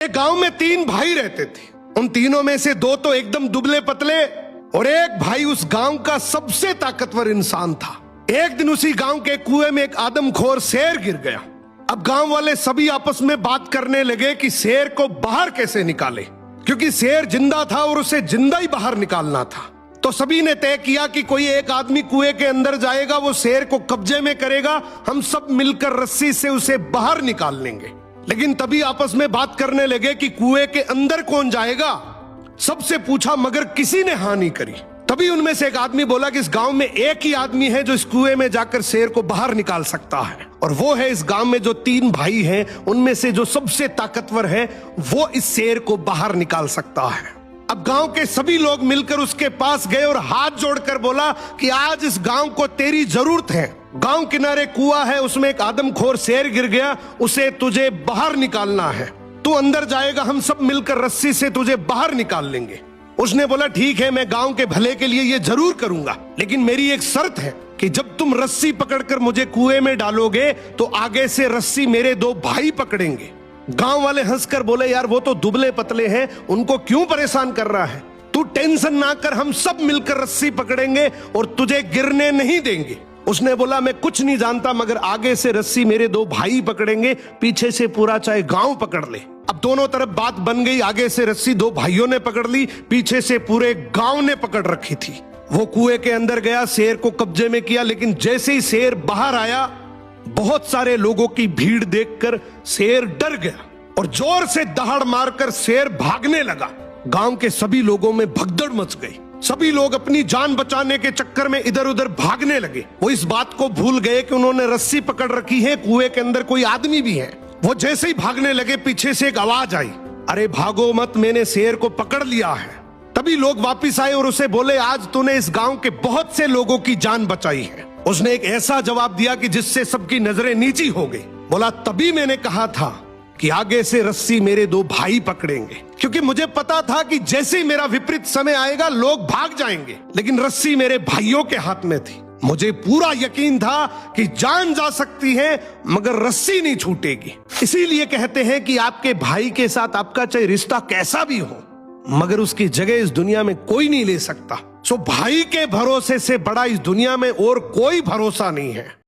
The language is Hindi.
एक गांव में 3 भाई रहते थे। उन तीनों में से 2 तो एकदम दुबले पतले और एक भाई उस गांव का सबसे ताकतवर इंसान था। एक दिन उसी गांव के कुएं में एक आदमखोर शेर गिर गया। अब गांव वाले सभी आपस में बात करने लगे कि शेर को बाहर कैसे निकाले, क्योंकि शेर जिंदा था और उसे जिंदा ही बाहर निकालना था। तो सभी ने तय किया कि कोई एक आदमी कुएं के अंदर जाएगा, वो शेर को कब्जे में करेगा, हम सब मिलकर रस्सी से उसे बाहर निकाल लेंगे। लेकिन तभी आपस में बात करने लगे कि कुएं के अंदर कौन जाएगा। सबसे पूछा मगर किसी ने हाँ नहीं करी। तभी उनमें से एक आदमी बोला कि इस गांव में एक ही आदमी है जो इस कुएं में जाकर शेर को बाहर निकाल सकता है, और वो है इस गांव में जो 3 भाई हैं उनमें से जो सबसे ताकतवर है, वो इस शेर को बाहर निकाल सकता है। अब गांव के सभी लोग मिलकर उसके पास गए और हाथ जोड़कर बोला कि आज इस गांव को तेरी जरूरत है। गांव किनारे कुआं है, उसमें एक आदमखोर शेर गिर गया, उसे तुझे बाहर निकालना है। तू अंदर जाएगा, हम सब मिलकर रस्सी से तुझे बाहर निकाल लेंगे। उसने बोला ठीक है, मैं गांव के भले के लिए ये जरूर करूंगा, लेकिन मेरी एक शर्त है कि जब तुम रस्सी पकड़कर मुझे कुएं में डालोगे तो आगे से रस्सी मेरे 2 भाई पकड़ेंगे। गांव वाले हंसकर बोले यार वो तो दुबले पतले हैं, उनको क्यों परेशान कर रहा है, तू टेंशन ना कर, हम सब मिलकर रस्सी पकड़ेंगे और तुझे गिरने नहीं देंगे। उसने बोला मैं कुछ नहीं जानता, मगर आगे से रस्सी मेरे 2 भाई पकड़ेंगे, पीछे से पूरा चाहे गांव पकड़ ले। अब दोनों तरफ बात बन गई, आगे से रस्सी 2 भाइयों ने पकड़ ली, पीछे से पूरे गांव ने पकड़ रखी थी। वो कुएं के अंदर गया, शेर को कब्जे में किया, लेकिन जैसे ही शेर बाहर आया, बहुत सारे लोगों की भीड़ देखकर शेर डर गया और जोर से दहाड़ मारकर शेर भागने लगा। गांव के सभी लोगों में भगदड़ मच गई। सभी लोग अपनी जान बचाने के चक्कर में इधर उधर भागने लगे। वो इस बात को भूल गए कि उन्होंने रस्सी पकड़ रखी है, कुएं के अंदर कोई आदमी भी है। वो जैसे ही भागने लगे, पीछे से एक आवाज आई, अरे भागो मत, मैंने शेर को पकड़ लिया है। तभी लोग वापिस आए और उसे बोले आज तूने इस गांव के बहुत से लोगों की जान बचाई है। उसने एक ऐसा जवाब दिया कि जिससे सबकी नजरें नीची हो गई। बोला तभी मैंने कहा था कि आगे से रस्सी मेरे 2 भाई पकड़ेंगे, क्योंकि मुझे पता था कि जैसे ही मेरा विपरीत समय आएगा लोग भाग जाएंगे, लेकिन रस्सी मेरे भाइयों के हाथ में थी। मुझे पूरा यकीन था कि जान जा सकती है मगर रस्सी नहीं छूटेगी। इसीलिए कहते हैं कि आपके भाई के साथ आपका चाहे रिश्ता कैसा भी हो, मगर उसकी जगह इस दुनिया में कोई नहीं ले सकता। सो भाई के भरोसे से बड़ा इस दुनिया में और कोई भरोसा नहीं है।